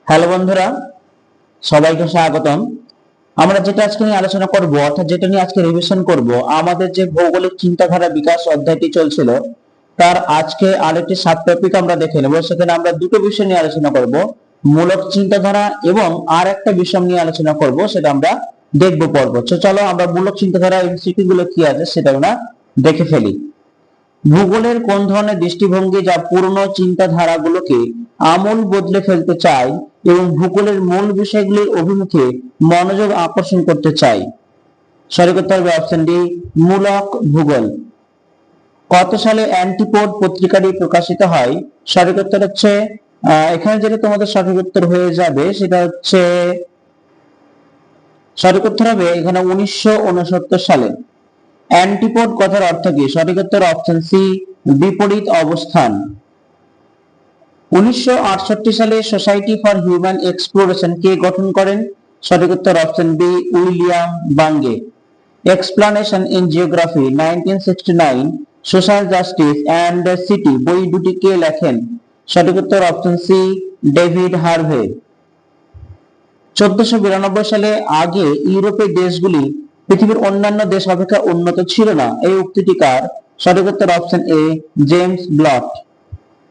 Hello বন্ধুরা, সবাইকে স্বাগতম। আমরা যেটা আজকে নিয়ে আলোচনা করব, অর্থাৎ যেটা নিয়ে আজকে রিভিশন করব, আমাদের যে ভৌগোলিক চিন্তাধারা বিকাশ অধ্যায়টি চলছিল তার আজকে আরেকটি সাব টপিক আমরা দেখে নেব। সেখানে আমরা দুটো বিষয় নিয়ে আলোচনা করব, মূলক চিন্তাধারা এবং আর একটা বিষয় নিয়ে আলোচনা করব, সেটা আমরা দেখব পর্ব। চলো আমরা মূলক চিন্তাধারা এমসিকিউ গুলো কি আছে সেটা আমরা দেখে ফেলি। ভূগোলের কোন ধরনের দৃষ্টিভঙ্গি যা পুরনো চিন্তাধারাগুলোকে আমূল বদলে ফেলতে চায় এবং ভূগোলের মূল বিষয়গুলির অভিমুখে মনোযোগ আকর্ষণ করতে চায়? সঠিক উত্তর হবে অপশন ডি, মূলক ভূগোল। কত সালে অ্যান্টিপোড পত্রিকাটি প্রকাশিত হয়? সঠিক উত্তর হচ্ছে এখানে যেটা তোমাদের সঠিক উত্তর হয়ে যাবে সেটা হচ্ছে সঠিক উত্তর হবে এখানে 1969 সালে। অ্যান্টিপোড কথার অর্থ কি? সঠিক উত্তর অপশন সি, বিপরীত অবস্থান। 1968 সালে সোসাইটি ফর হিউম্যান এক্সপ্লোরেশন কে গঠন করেন? সঠিক উত্তর option B, William Bunge. Explanation in geography 1969, social justice and city বই দুটি কে লেখেন? সঠিক উত্তর অপশন সি, ডেভিড হার্ভে। 1492 সালে আগে ইউরোপের দেশগুলি পৃথিবীর অন্যান্য দেশ অপেক্ষা উন্নত ছিল না, এই উক্তিটি কার? সঠিক উত্তর অপশন এ, জেমস ব্লট।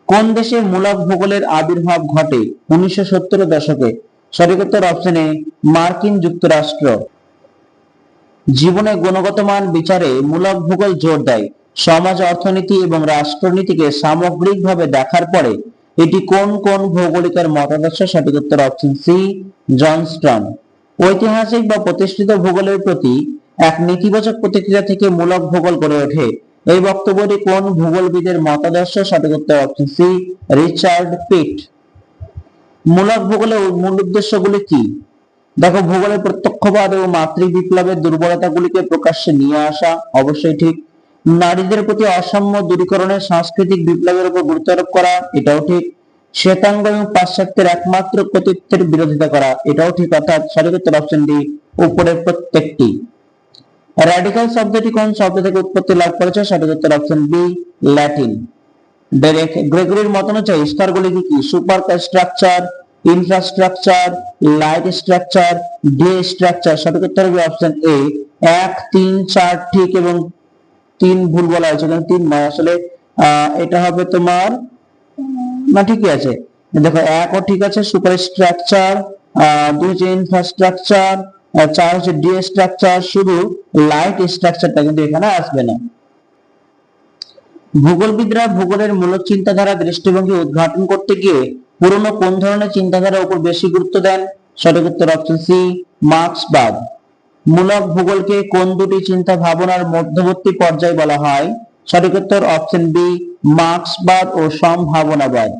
কোন দেশে মূলক ভূগোলের আবির্ভাব ঘটে 1970 দশকে? সঠিক উত্তর অপশন এ, মার্কিন যুক্তরাষ্ট্র। জীবনে গুণগত মান বিচারে মূলক ভূগোল জোর দেয় সমাজ, অর্থনীতি এবং রাষ্ট্রনীতিকে সামগ্রিকভাবে দেখার পরে এটি কোন কোন ভৌগোলিকের মতাদর্শ? সঠিক উত্তর অপশন সি, জনস্টন। ঐতিহাসিক বা প্রতিষ্ঠিত ভূগোলের প্রতি এক নেতিবাচক প্রতিক্রিয়া থেকে মূলক ভূগোল গড়ে ওঠে, এই বক্তব্যটি কোন ভূগোলবিদের মতাদর্শ? সঠিক উত্তর অপশন সি, রিচার্ড পিট। মূলক ভূগোলের মূল উদ্দেশ্যগুলি কি? দেখো, ভূগোলের প্রত্যক্ষবাদ এবং মাতৃ বিপ্লবের দুর্বলতাগুলিকে প্রকাশ্যে নিয়ে আসা, অবশ্যই ঠিক। নারীদের প্রতি অসাম্য দূরীকরণের সাংস্কৃতিক বিপ্লবের উপর গুরুত্ব আরোপ করা, এটাও ঠিক। শ্বেতাঙ্গ এবং পাশ্চাত্যের একমাত্র কর্তৃত্বের বিরোধিতা করা, এটাও ঠিক। অর্থাৎ সঠিক উত্তর অপশন ডি, উপরের প্রত্যেকটি। র্যাডিক্যাল শব্দটি কোন শব্দ থেকে উৎপত্তি লাভ করেছে? সঠিক উত্তর অপশন বি, ল্যাটিন। গ্রেগরির মত অনুযায়ী স্তরগুলি কি কি? Super structure, infrastructure, light structure, day structure. সঠিক উত্তর হবে অপশন এ, 1, 3, 4 ঠিক এবং 3 ভুল বলা হয়েছে, কারণ 3 নয় আসলে। এটা হবে তোমার না, ঠিকই আছে। দেখো, 1 ও ঠিক আছে, সুপার স্ট্রাকচার, 2 হচ্ছে ইনফ্রাস্ট্রাকচার, 4 হচ্ছে ডে স্ট্রাকচার, শুধু লাইট স্ট্রাকচারটা কিন্তু এখানে আসবে না। ভূগোলবিদরা ভূগোলের মূলক চিন্তাধারা দৃষ্টিভঙ্গি উদ্ঘাটন করতে গিয়ে পুরনো কোন ধরনের চিন্তাধারার উপর বেশি গুরুত্ব দেন? সঠিক উত্তর অপশন সি, মার্ক্সবাদ। মূলক ভূগোলকে কোন দুটি চিন্তা ভাবনার মধ্যবর্তী পর্যায় বলা হয়? সঠিক উত্তর অপশন বি, মার্ক্সবাদ ও সম্ভাবনাবাদ।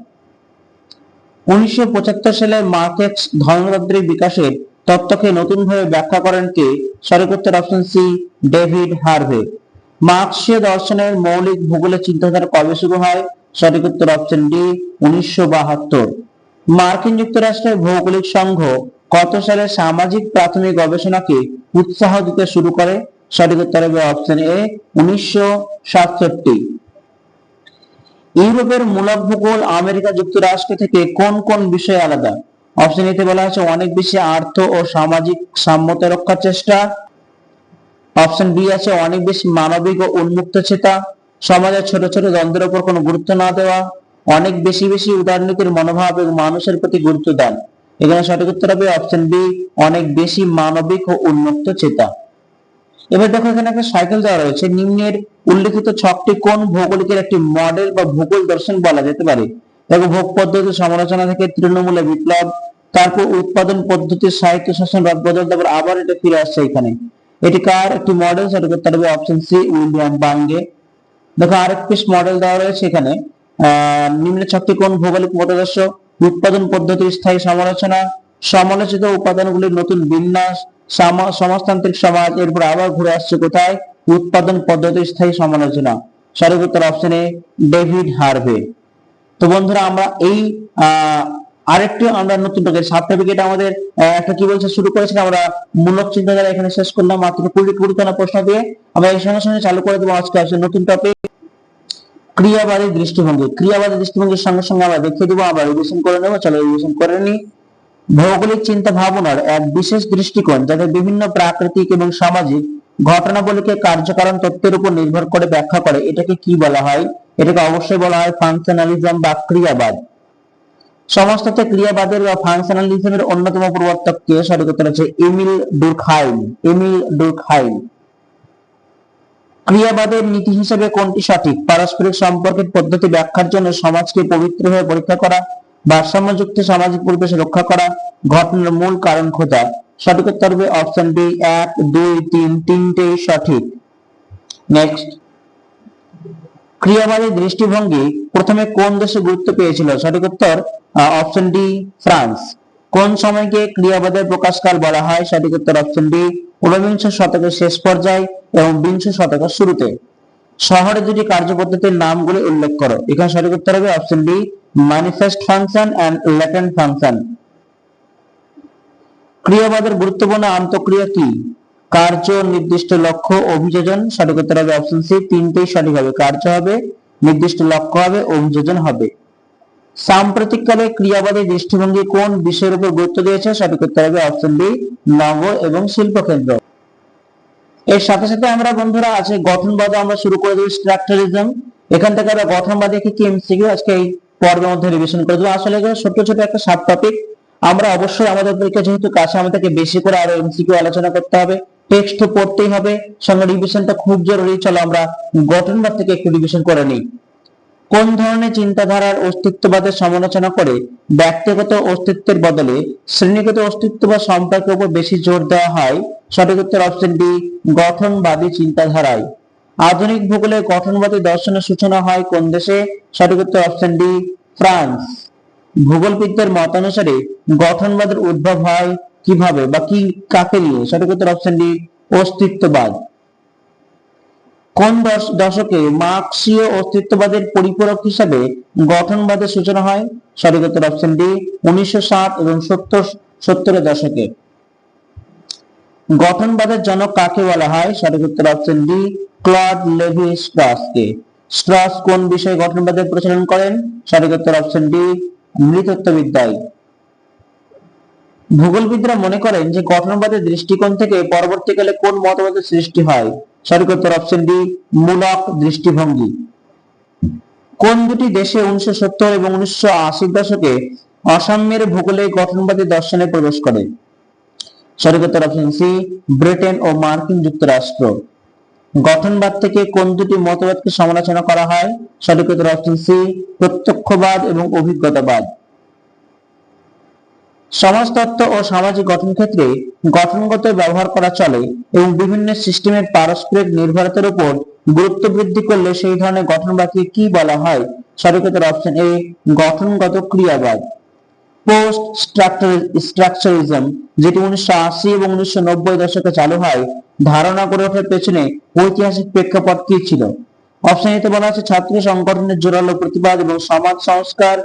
1975 সালে মার্কেক্স ধর্মতান্ত্রিক বিকাশের তত্ত্বকে নতুনভাবে ব্যাখ্যা করেন কে? সঠিক উত্তর অপশন সি, ডেভিড হার্ভে। মার্ক্সীয় দর্শনের মৌলিক ভূগোলের চিন্তাধারা কবে শুরু হয়? সঠিক উত্তর অপশন ডি, 1972। মার্কিন যুক্তরাষ্ট্রের ভৌগোলিক সংঘ কত সালে সামাজিক প্রাথমিক গবেষণাকে উৎসাহ দিতে শুরু করে? সঠিক উত্তর হবে অপশন এ, 1967। ইউরোপের মূলক ভূগোল আমেরিকা যুক্তরাষ্ট্র থেকে কোন কোন বিষয়ে আলাদা? অপশন এতে বলা হচ্ছে অনেক বেশি আর্থ ও সামাজিক সাম্যতা রক্ষার চেষ্টা। অপশন বি আছে অনেক বেশি মানবিক ও উন্মুক্ত চেতা, সমাজের ছোট ছোট দ্বন্দ্বের উপর কোনো গুরুত্ব না দেওয়া, অনেক বেশি বেশি উদারনীতির মনোভাব এবং মানুষের প্রতি গুরুত্ব দেন। এখানে সঠিক উত্তর হবে অপশন বি, অনেক বেশি মানবিক ও উন্মুক্ত চেতা। এবার দেখো, এখানে একটা সাইকেল দেওয়া রয়েছে। নিম্নের উল্লেখিত ছকটি কোন ভৌগোলিকের একটি মডেল বা ভূগোল দর্শন বলা যেতে পারে? দেখো, ভোগ পদ্ধতি সমালোচনা থেকে তৃণমূলে বিপ্লব, তারপর উৎপাদন পদ্ধতি, সাহিত্য শাসন, রদবদল, তারপর আবার এটা ফিরে আসছে এখানে। এটি কার একটি মডেল? সঠিক উত্তর হবে অপশন সি, উইলিয়াম বাঙ্গে। দেখো, আরেক পিস মডেল দেওয়া রয়েছে এখানে। নিম্নের ছকটি কোন ভৌগোলিক মতাদর্শ? উৎপাদন পদ্ধতির স্থায়ী সমালোচনা, সমালোচিত উপাদানগুলির নতুন বিন্যাস, সমাজতান্ত্রিক সমাজ। এরপর আবার ঘুরে আসছে কোথায়? উৎপাদন পদ্ধতির স্থায়ী সমালোচনা। সঠিক উত্তর অপশন এ, ডেভিড হার্ভে। তো বন্ধুরা, আমরা এই আরেকটি আমরা নতুন টপিক সাবটপিক, আমাদের একটা কি বলছে শুরু করেছি আমরা মূলক চিন্তাধারা, এখানে শেষ করলাম মাত্র 20টা প্রশ্ন দিয়ে। আমরা এই সঙ্গে সঙ্গে চালু করে দেবো আজকে আসছে নতুন টপিক, ক্রিয়াবাদী দৃষ্টিভঙ্গি। ক্রিয়াবাদী দৃষ্টিভঙ্গির সঙ্গে সঙ্গে আমরা দেখিয়ে দেবো, আবার রিভিশন করে নেবো। চলো রিভিশন করে নি। ভৌগোলিক চিন্তা ভাবনার এক বিশেষ দৃষ্টিকোণ যাতে বিভিন্ন প্রাকৃতিক এবং সামাজিক ঘটনাবলীকে কার্যকারণ তত্ত্বের উপর নির্ভর করে ব্যাখ্যা করে, এটাকে কি বলা হয়? এটাকে অবশ্যই বলা হয় ফাংশনালিজম বা ক্রিয়াবাদ। সমাজতত্ত্বে ক্রিয়াবাদের বা ফাংশনালিজমের অন্যতম প্রবর্তক কে? সঠিক উত্তর হচ্ছে এমিল ডুর্কহাইম। এমিল ডুর্কহাইম। ক্রিয়াবাদের নীতি হিসেবে কোনটি সঠিক? পারস্পরিক সম্পর্কের পদ্ধতি ব্যাখ্যার জন্য সমাজকে পবিত্রভাবে পরীক্ষা করা, ভারসাম্যযুক্ত সামাজিক পরিবেশ রক্ষা করা, ঘটনার মূল কারণ খোঁজা। সঠিক উত্তর হবে অপশন বি 1, 2, 3 তিনটেই সঠিক। নেক্সট, ক্রিয়াবাদী দৃষ্টিভঙ্গি প্রথমে কোন দেশে গুরুত্ব পেয়েছিল? সঠিক উত্তর অপশন ডি ফ্রান্স। কোন সময়কে ক্রিয়াবাদের প্রকাশকাল বলা হয়? সঠিক উত্তর অপশন ডি ঊনবিংশ শতকের শেষ পর্যায়ে এবং বিংশ শতকের শুরুতে। শহরে দুটি কার্যপদ্ধতির নামগুলি উল্লেখ করো। এখানে সঠিক উত্তর হবে option D manifest function and latent function. ক্রিয়াবাদের গুরুত্বপূর্ণ আন্তঃক্রিয়া কি? কার্য, নির্দিষ্ট লক্ষ্য, অভিযোজন। সঠিক উত্তর হবে অপশন সি তিনটেই সঠিক হবে। কার্য হবে, নির্দিষ্ট লক্ষ্য হবে, অভিযোজন হবে। সাম্প্রতিককালে ক্রিয়াবাদী দৃষ্টিভঙ্গি কোন বিষয়ের উপর গুরুত্ব দিয়েছে? সঠিক উত্তর হবে অপশন ডি নগর এবং শিল্প কেন্দ্র। এর সাথে সাথে আমরা বন্ধুরা আছে গঠনবাদ আমরা শুরু করে দেব স্ট্রাকচারিজম। এখান থেকে আমরা গঠনবাদে কি এমসিকিউ আজকে এই পর্বের মধ্যে রিভিশন করে দেবো। আসলে এগুলো ছোট ছোট একটা সাব টপিক। আমরা অবশ্যই আমাদের পরীক্ষা যেহেতু কাছে, আমাদেরকে বেশি করে আরো এমসিকিউ আলোচনা করতে হবে, টেক্সট তো পড়তেই হবে, সঙ্গে রিভিশনটা খুব জরুরি। চলো আমরা গঠনবাদ থেকে একটু রিভিশন করে নিই। কোন ধরনের চিন্তাধারার অস্তিত্ববাদের সমালোচনা করে ব্যক্তিগত অস্তিত্বের বদলে শ্রেণীগত অস্তিত্ব বা সম্পর্কের উপর বেশি জোর দেওয়া হয়? সঠিক উত্তর অপশন ডি গঠনবাদী চিন্তাধারায়। আধুনিক ভূগোলে গঠনবাদী দর্শনের সূচনা হয় কোন দেশে? সঠিক উত্তর অপশন ডি ফ্রান্স। ভূগোলবিদদের মতানুসারে গঠনবাদের উদ্ভব হয় কিভাবে বা কি কাকে নিয়ে? সঠিক উত্তর অপশন ডি অস্তিত্ববাদ। কোন দশকে মার্ক্সীয় অস্তিত্ববাদের পরিপূরক হিসাবে গঠনবাদের সূচনা হয়? সঠিক উত্তর অপশন ডি 1960 এবং 70 এর দশকে। গঠনবাদের জনক কাকে বলা হয়? সঠিক উত্তর অপশন ডি ক্লড লেভি স্ট্রসকে। স্ট্রস কোন বিষয়ে গঠনবাদের প্রচলন করেন? সঠিক উত্তর অপশন ডি নৃতত্ত্ববিদ্যায়। ভূগোলবিদরা মনে করেন যে গঠনবাদের দৃষ্টিকোণ থেকে পরবর্তীকালে কোন মতবাদের সৃষ্টি হয়? সঠিক উত্তর অপশন ডি মূলক দৃষ্টিভঙ্গি। কোন দুটি দেশে 1970 এবং 1980 দশকে অসাম্যের ভূগোলে গঠনবাদী দর্শনে প্রবেশ করে? সঠিক উত্তর অপশন সি ব্রিটেন ও মার্কিন যুক্তরাষ্ট্র। গঠনবাদ থেকে কোন দুটি মতবাদকে সমালোচনা করা হয়? সঠিক উত্তর অপশন সি প্রত্যক্ষবাদ এবং অভিজ্ঞতাবাদ। সমাজতত্ত্ব ও সামাজিক গঠন ক্ষেত্রে গঠনগত ব্যবহার করা চলে এবং বিভিন্ন সিস্টেমের পারস্পরিক নির্ভরতার উপর গুরুত্ব বৃদ্ধি করলে সেই ধরনের গঠনবাদকে কি বলা হয়? সঠিক উত্তর অপশন এ গঠনগত ক্রিয়াবাদ। পোস্ট স্ট্রাকচারিজম যেটি 1980 এবং 1990 দশকে চালু হয়, ধারণা গড়ে ওঠার পেছনে ঐতিহাসিক প্রেক্ষাপট কি ছিল? অপশন এতে বলা আছে ছাত্র সংগঠনের জোরালো প্রতিবাদ এবং সমাজ সংস্কার,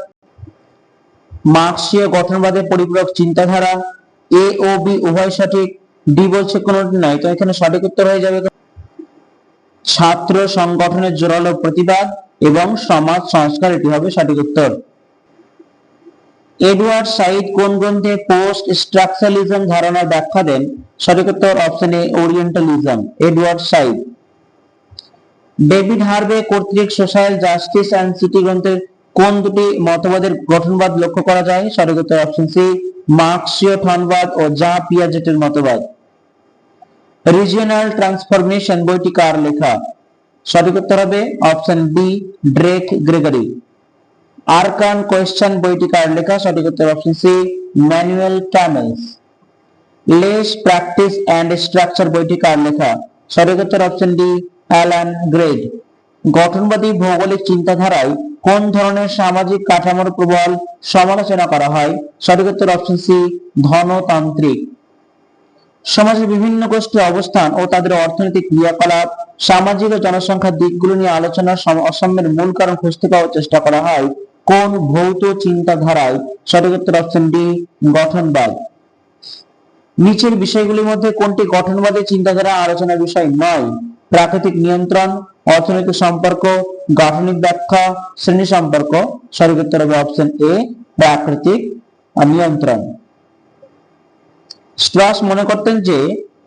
মার্ক্সীয় গঠনবাদের পরিপূরক চিন্তাধারা, এ ও বি উভয় সঠিক, ডি বলছে কোনটি নয়। তো এখানে সঠিক উত্তর হয়ে যাবে ছাত্র সংগঠনের জোরালো প্রতিবাদ এবং সমাজ সংস্কার, এটি হবে সঠিক উত্তর। এডওয়ার্ড সাইড কোন গ্রন্থে পোস্ট স্ট্রাকচারালিজম ধারণার ব্যাখ্যা দেন? সঠিক উত্তর option A Orientalism. Edward side. David Harvey কর্তৃক সোশ্যাল জাস্টিস অ্যান্ড সিটি গ্রন্থের কোন দুটি মতবাদের গঠনবাদ লক্ষ্য করা যায়? সঠিক উত্তর অপশন সি মার্ক্সীয় ঠনবাদ ও জা পিয়াজেটের মতবাদ। রিজিওনাল ট্রান্সফরমেশন বইটি কার লেখা? সঠিক উত্তর হবে অপশন বি ড্রেক গ্রেগরি। আরকান কোয়েশ্চন বইটি কার লেখা? সঠিক উত্তর option C Manuel Castells. Place practice and structure বইটি কার লেখা? সঠিক উত্তর অপশন ডি অ্যালান গ্রেড। গঠনবাদী ভৌগোলিক চিন্তাধারায় কোন ধরনের সামাজিক কাঠামোর প্রবল সমালোচনা করা হয়? সঠিক উত্তর অপশন সি ধনতান্ত্রিক। সমাজের বিভিন্ন গোষ্ঠীর অবস্থান ও তাদের অর্থনৈতিক ক্রিয়াকলাপ, সামাজিক ও জনসংখ্যার দিকগুলো নিয়ে আলোচনার অসাম্যের মূল কারণ খুঁজতে পাওয়ার চেষ্টা করা হয় কোন ভৌত চিন্তাধারায়? সঠিক উত্তর অপশন ডি গঠনবাদ। নিচের বিষয়গুলির মধ্যে কোনটি গঠনবাদী চিন্তাধারা আলোচনার বিষয় নয়? প্রাকৃতিক নিয়ন্ত্রণ, অর্থনৈতিক সম্পর্ক, গাঠনিক ব্যাখ্যা, শ্রেণী সম্পর্ক। সঠিক উত্তর হবে অপশন এ প্রাকৃতিক নিয়ন্ত্রণ। স্ট্রাস মনে করতেন যে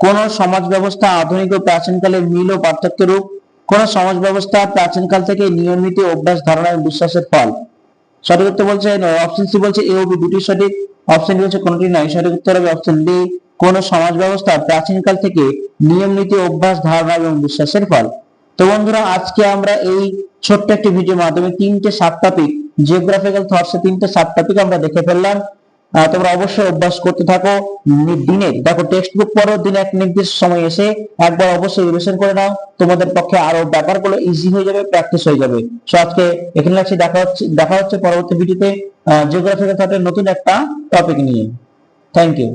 কোন সমাজ ব্যবস্থা আধুনিক ও প্রাচীনকালের মিল ও পার্থক্যের রূপ, কোন সমাজ ব্যবস্থা প্রাচীনকাল থেকে নিয়মিত অভ্যাস ধারণা এবং বিশ্বাসের ফল। সঠিক উত্তর বলছে অপশন সি বলছে এ ও বি দুটি সঠিক, অপশন ডি বলছে কোনটি নয়। সঠিক উত্তর হবে অপশন ডি, কোন সমাজ ব্যবস্থা প্রাচীনকাল থেকে নিয়ম নীতি অভ্যাস ধারণা এবং বিশ্বাসের ফল। তো বন্ধুরা, আজকে আমরা এই ছোট্ট একটি ভিডিওর মাধ্যমে তিনটে সাব টপিক, জিওগ্রাফিক্যাল থটস এর তিনটে সাব টপিক আমরা দেখে ফেললাম। তোমরা অবশ্যই অভ্যাস করতে থাকো। দিনে দেখো টেক্সট বুক পড়ো, দিনে এক নির্দিষ্ট সময় এসে একবার অবশ্যই রিভিশন করে নাও, তোমাদের পক্ষে আরো ব্যাপারগুলো ইজি হয়ে যাবে, প্র্যাকটিস হয়ে যাবে। সো আজকে এখানে রাখছি, দেখা হচ্ছে পরবর্তী ভিডিওতে জিওগ্রাফিক্যাল থটের নতুন একটা টপিক নিয়ে। Thank you.